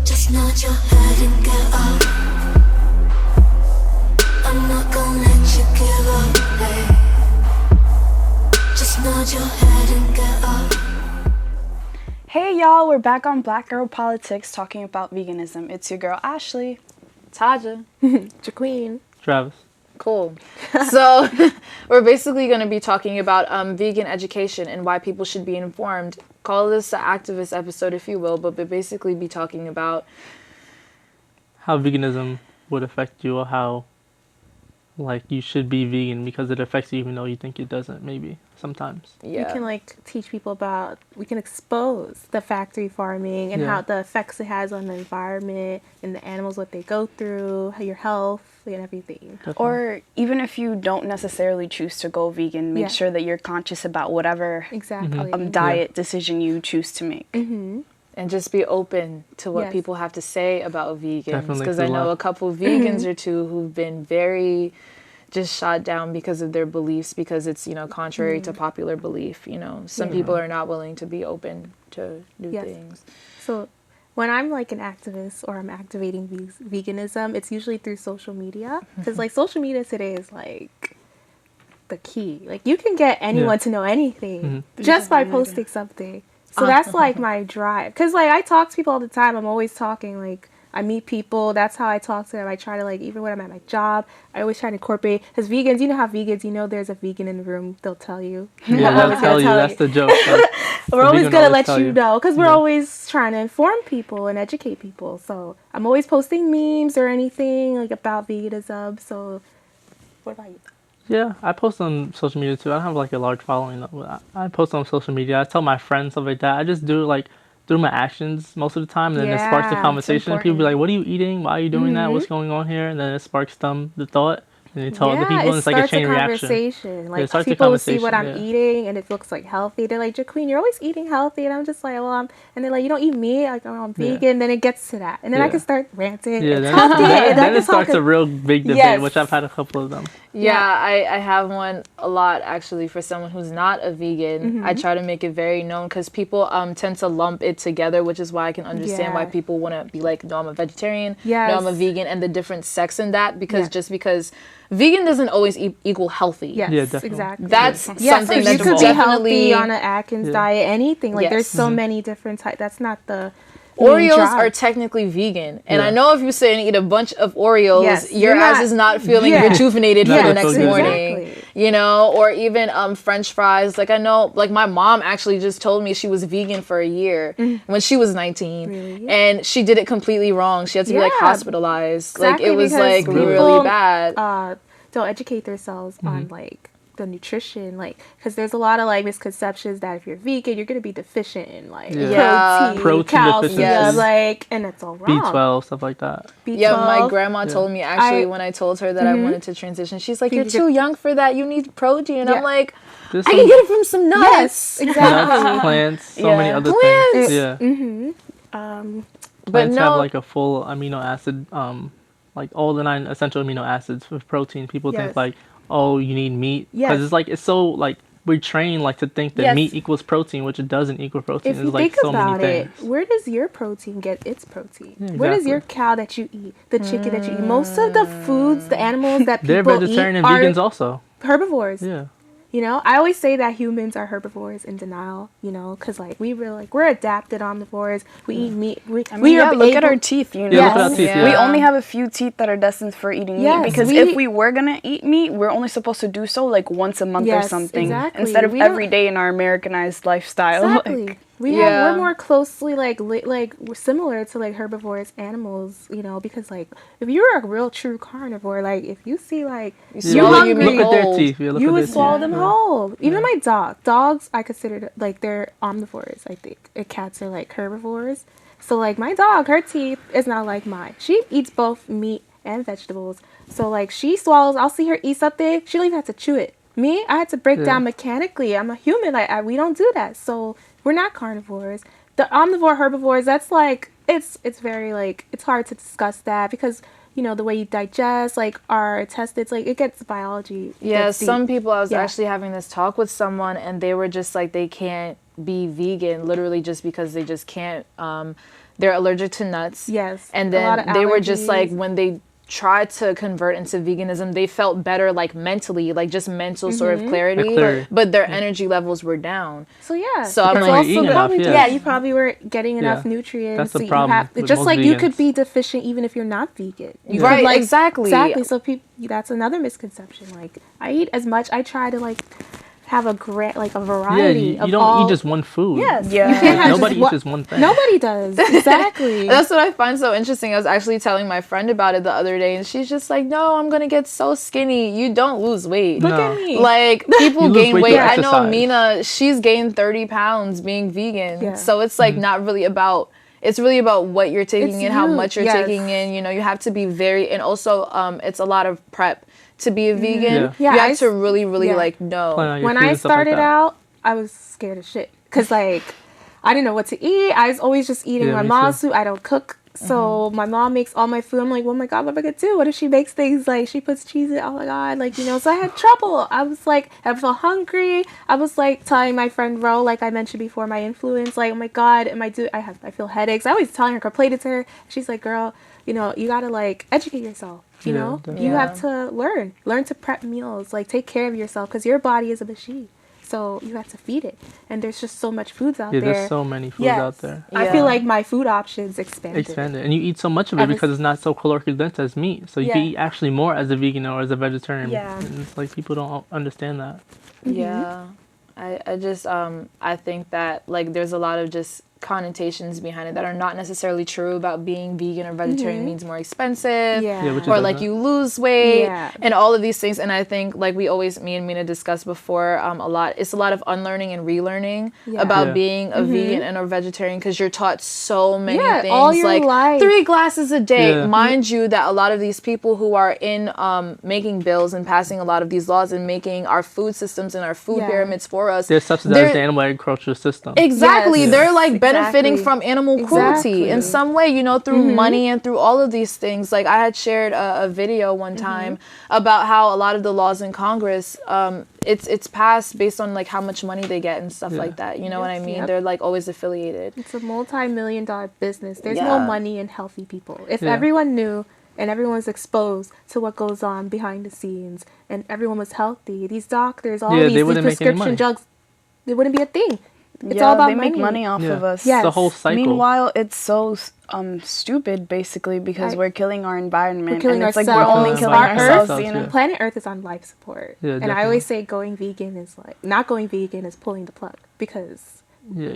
Just nod your head and get up. I'm not gonna let you give up, hey. Just nod your head and get up. Hey y'all, we're back on Black Girl Politics talking about veganism. It's your girl Ashley. Taja. Jacqueen. Travis. Cool. So we're basically going to be talking about vegan education and why people should be informed. Call this an activist episode if you will, but we'll basically be talking about how veganism would affect you, or how like you should be vegan because it affects you even though you think it doesn't, maybe sometimes. Yeah. We can like teach people about, we can expose the factory farming and how the effects it has on the environment and the animals, what they go through, how your health and everything. Definitely. Or even if you don't necessarily choose to go vegan, make sure that you're conscious about whatever diet decision you choose to make. And just be open to what people have to say about vegans. Because I know a couple of vegans or two who've been very just shot down because of their beliefs, because it's, you know, contrary to popular belief. You know, some people are not willing to be open to new things. So when I'm like an activist or I'm activating veganism, it's usually through social media. Because like social media today is like the key. Like you can get anyone to know anything just by posting something. So that's like my drive. Because like I talk to people all the time. I'm always talking. Like I meet people. That's how I talk to them. I try to like, even when I'm at my job, I always try to incorporate. Because vegans, you know how vegans, you know there's a vegan in the room. They'll tell you. Yeah, they'll tell you. That's the joke. Like, we're always going to let you know. Because we're always trying to inform people and educate people. So I'm always posting memes or anything like about veganism. So what about you? Yeah, I post on social media too. I don't have like a large following though. I post on social media. I tell my friends stuff like that. I just do like through my actions most of the time, and then it sparks the conversation. People be like, "What are you eating? Why are you doing that? What's going on here?" And then it sparks them the thought, and they tell other people, and it's like a chain reaction. Like people will see what I'm eating, and it looks like healthy. They're like, "Jacqueen, you're always eating healthy," and I'm just like, "Well, and they're like, "You don't eat meat?" Like, "Oh, I'm vegan." Then it gets to that, and then I can start ranting. Yeah, then it starts a real big debate, which I've had a couple of them. Yeah, I have one a lot actually for someone who's not a vegan. I try to make it very known because people tend to lump it together, which is why I can understand why people want to be like, no, I'm a vegetarian, no, I'm a vegan, and the different sects in that, because just because vegan doesn't always equal healthy. Yes, yeah, definitely. Exactly. That's something that you could be healthy on an Atkins diet, anything. Like there's so many different types. That's not the Oreos are technically vegan, and I know if you say and eat a bunch of Oreos, your ass is not feeling rejuvenated for the next morning. You know, or even French fries. Like I know, like my mom actually just told me she was vegan for a year when she was 19, and she did it completely wrong. She had to be like hospitalized. Like it was like really bad. Don't educate themselves on like the nutrition, like because there's a lot of like misconceptions that if you're vegan you're going to be deficient in like protein calcium, like, and it's all wrong. B12, stuff like that. B12. Yeah, my grandma told me actually when I told her that I wanted to transition, she's like, you're too young for that, you need protein. And I'm like, I can get it from some nuts. Yes, exactly. Nuts, plants, so many other things. Yeah. But plants have like a full amino acid, like all the 9 essential amino acids for protein. People think like, oh, you need meat, because it's like, it's so like we're trained like to think that meat equals protein, which it doesn't equal protein. If you like think so about many it, things. where does your protein get its protein? Yeah, Where does your cow that you eat, the chicken that you eat, most of the foods, the animals that people they're vegetarian eat and vegans also. Herbivores. Yeah. You know, I always say that humans are herbivores in denial, you know, because like we're adapted omnivores. We eat meat. Look at our teeth, you know. Yeah, look at our teeth, We only have a few teeth that are destined for eating meat, because if we were going to eat meat, we're only supposed to do so like once a month or something, instead of every day in our Americanized lifestyle. Exactly. Like, We're more closely like we're similar to like herbivorous animals, you know, because like if you're a real true carnivore, like if you see like you're hungry, look at their teeth. You would swallow them whole. Even my dogs, I consider like they're omnivores. I think cats are like herbivores. So like my dog, her teeth is not like mine. She eats both meat and vegetables. So like she swallows. I'll see her eat something. She'll even have to chew it. Me, I had to break down mechanically. I'm a human. Like we don't do that. So we're not carnivores. The omnivore herbivores, that's like it's very like it's hard to discuss that because you know the way you digest, like our intestines, like it gets biology. Yeah, some people. I was actually having this talk with someone, and they were just like they can't be vegan, literally just because they just can't they're allergic to nuts. Yes. And then they were just like, when they tried to convert into veganism, they felt better, like mentally, like just mental sort of clarity, but their energy levels were down. So yeah, so I'm like, you probably weren't getting enough nutrients. That's the so problem. You have just like vegans. You could be deficient even if you're not vegan. You right? Could, like, exactly. So that's another misconception. Like I eat as much. I try to like have a variety. You don't eat just one food. Yes. Yeah. Nobody eats just one thing. Nobody does. Exactly. That's what I find so interesting. I was actually telling my friend about it the other day, and she's just like, "No, I'm gonna get so skinny." You don't lose weight. Look at me. Like people gain weight. I know exercise. Mina. She's gained 30 pounds being vegan. Yeah. So it's like not really about. It's really about what you're taking in, how much you're taking in. You know, you have to be very, and also it's a lot of prep to be a vegan. You have to really like know. When I started out, I was scared of shit because like I didn't know what to eat. I was always just eating my mom's food. I don't cook, so my mom makes all my food. I'm like, oh my god, what am I gonna do? What if she makes things like she puts cheese in? Oh my god, like So I had trouble. I was like, I felt hungry. I was like telling my friend Ro, like I mentioned before, my influence, like, oh my god, I feel headaches. I always telling her, complained to her. She's like, girl, you gotta like educate yourself. You have to learn to prep meals, like take care of yourself because your body is a machine. So you have to feed it, and there's just so much foods out there. There's so many foods out there. I feel like my food options expanded, and you eat so much of it because it's not so calorically dense as meat. So you can eat actually more as a vegan or as a vegetarian. Yeah, and it's like people don't understand that. Yeah, I just I think that like there's a lot of just connotations behind it that are not necessarily true about being vegan or vegetarian means more expensive or like you lose weight and all of these things. And I think like me and Mina discussed before it's a lot of unlearning and relearning about being a vegan and a vegetarian because you're taught so many things all your like life. 3 glasses a day. Mind you that a lot of these people who are in making bills and passing a lot of these laws and making our food systems and our food pyramids for us, they're subsidized the animal agriculture system. Exactly. They're like benefiting from animal cruelty in some way, through money and through all of these things. Like I had shared a video one time about how a lot of the laws in Congress, it's passed based on like how much money they get and stuff like that. You know what I mean? They're like always affiliated. It's a multi-million-dollar business. There's no money in healthy people. If everyone knew and everyone was exposed to what goes on behind the scenes and everyone was healthy, these doctors, all these prescription drugs, they wouldn't be a thing. It's all about they make money off of us. Yes. The whole cycle. Meanwhile, it's so stupid, basically, because we're killing our environment. We're killing ourselves. Like we're only killing ourselves. Planet Earth is on life support. Yeah, and I always say going vegan is like, not going vegan is pulling the plug because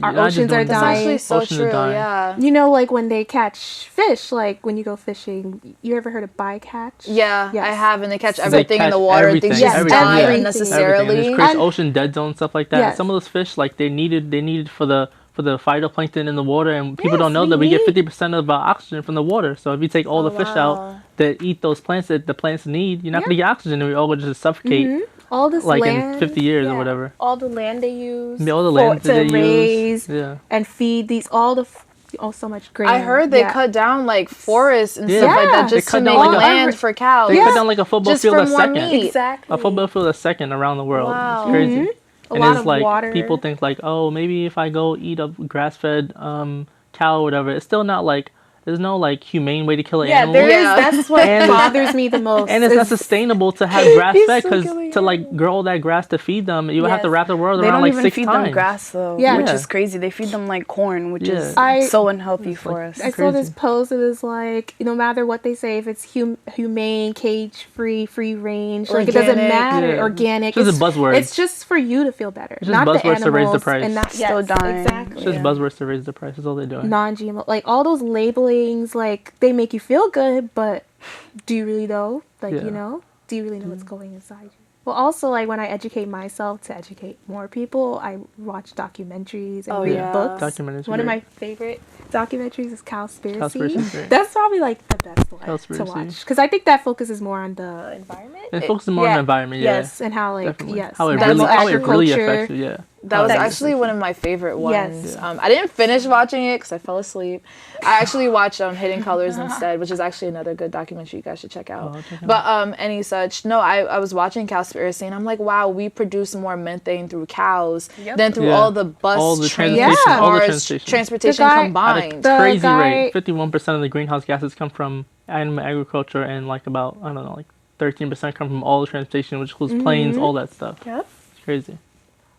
our oceans are dying. That's actually so true, like when they catch fish, like when you go fishing, you ever heard of bycatch? Yeah, yes. I have, and they catch everything in the water. They just die unnecessarily. It creates ocean dead zone, stuff like that. Some of those fish, like they needed for the phytoplankton in the water, and people don't know that we get 50% of our oxygen from the water. So if you take all the fish out that eat those plants that the plants need, you're not going to get oxygen, and we all going to just suffocate. All this like land, in 50 years or whatever. All the land they use to raise and feed these, so much grain. I heard they cut down like forests and stuff like that just to make land for cows. They cut down like a football field a second. Exactly. A football field a second around the world. Wow. It's crazy. And it's like water. People think like, oh, maybe if I go eat a grass-fed cow or whatever, it's still not like, there's no like humane way to kill an animal. There is. That's what bothers me the most. And it's not sustainable to have grass fed because to like grow all that grass to feed them, you would have to wrap the world around like 6 times. They don't even feed them grass though, which is crazy. They feed them like corn, which is so unhealthy for us. I saw this post. It was like, no matter what they say, if it's humane, cage-free, free range, like it doesn't matter. Organic. It's just a buzzword. It's just for you to feel better. It's just not buzzwords the animals to raise the price. And not still dying. Exactly. It's just buzzwords to raise the price. That's all they're doing. Non-GMO, like all those labelings, like they make you feel good, but do you really know? Like do you really know what's going inside you? Well, also like when I educate myself to educate more people, I watch documentaries and read books. Documentaries. One of my favorite documentaries is Cowspiracy. That's probably like the best one to watch because I think that focuses more on the environment. It focuses more on the environment, Yes, and how like how it really affects you. That was actually one of my favorite ones. Yes. I didn't finish watching it because I fell asleep. I actually watched Hidden Colors instead, which is actually another good documentary you guys should check out. But any such, no, I was watching Cowspiracy and I'm like, wow, we produce more methane through cows than through all the bus, train, cars, transportation combined. At a crazy rate. 51% of the greenhouse gases come from animal agriculture, and like about, I don't know, like 13% come from all the transportation, which includes planes, all that stuff. Yep. It's crazy.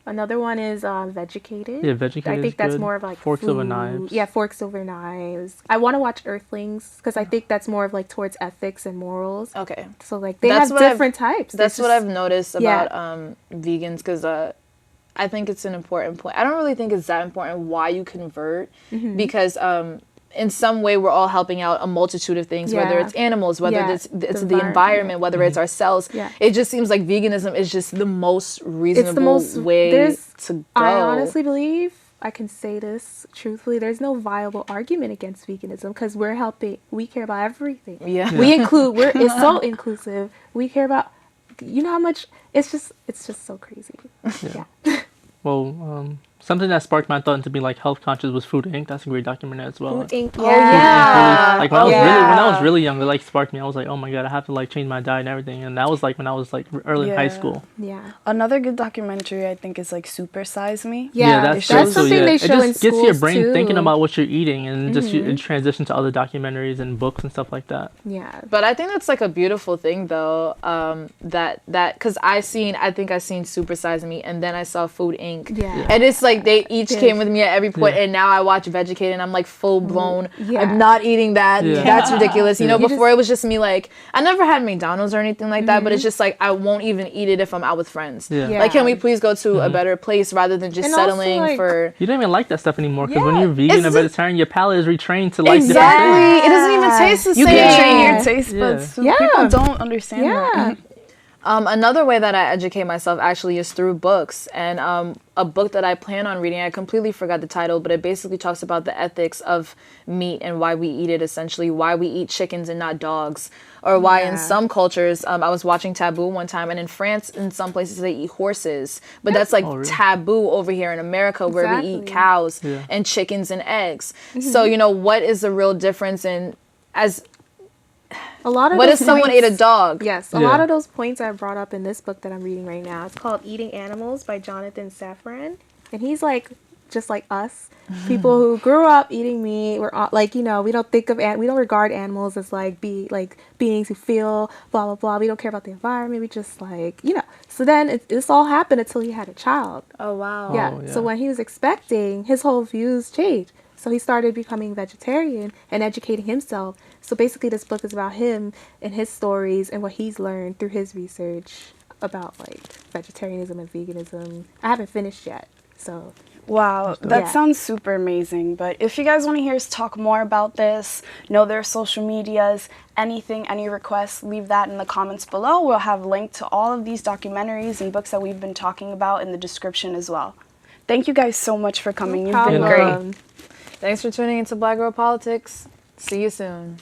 Another one is Vegucated. Yeah, Vegucated. I think that's more of like Forks Over Knives. Yeah, Forks Over Knives. I want to watch Earthlings because I think that's more of like towards ethics and morals. Okay. So like they have different types. That's what I've noticed about vegans, because I think it's an important point. I don't really think it's that important why you convert, because in some way we're all helping out a multitude of things, whether it's animals, whether it's the environment, whether it's ourselves. It just seems like veganism is just the most reasonable way to go. I honestly believe, I can say this truthfully, there's no viable argument against veganism because we care about everything. We include, it's so inclusive. We care about, you know how much, it's just so crazy. Well, something that sparked my thought into being like health conscious was Food Inc. That's a great documentary as well. Food Inc. Like when I was really young, it like sparked me. I was like, oh my god, I have to like change my diet and everything. And that was like when I was like early in high school. Yeah. Another good documentary I think is like Super Size Me. That's something they show in schools too. It just gets your brain thinking about what you're eating, and just you transition to other documentaries and books and stuff like that. Yeah. But I think that's like a beautiful thing though. That because I think I seen Super Size Me, and then I saw Food Inc. And it's like they each came with me at every point, and now I watch Vegucated and I'm like full blown. I'm not eating that. That's ridiculous. You know, before it was just me like, I never had McDonald's or anything like that, but it's just like I won't even eat it if I'm out with friends. Like, can we please go to a better place rather than just settling also, like, for... You don't even like that stuff anymore, because when you're vegan or vegetarian, your palate is retrained to like different things. It doesn't even taste the same. You can train your taste buds. So people don't understand that. Another way that I educate myself actually is through books, and a book that I plan on reading, I completely forgot the title, but it basically talks about the ethics of meat and why we eat it, essentially why we eat chickens and not dogs, or why in some cultures, I was watching Taboo one time, and in France in some places they eat horses, but that's like taboo over here in America where we eat cows and chickens and eggs. So you know, what is the real difference in what if someone ate a dog? Yes, a lot of those points I brought up in this book that I'm reading right now. It's called Eating Animals by Jonathan Safran. And he's like, just like us, people who grew up eating meat. We're like, you know, we don't regard animals as like beings who feel blah, blah, blah. We don't care about the environment. We just like, you know. So then this all happened until he had a child. Oh, wow. Yeah. So when he was expecting, his whole views changed. So he started becoming vegetarian and educating himself. So basically this book is about him and his stories and what he's learned through his research about like vegetarianism and veganism. I haven't finished yet, so. Wow, that sounds super amazing. But if you guys want to hear us talk more about this, know their social medias, anything, any requests, leave that in the comments below. We'll have a link to all of these documentaries and books that we've been talking about in the description as well. Thank you guys so much for coming. You've been great. Thanks for tuning into Black Girl Politics. See you soon.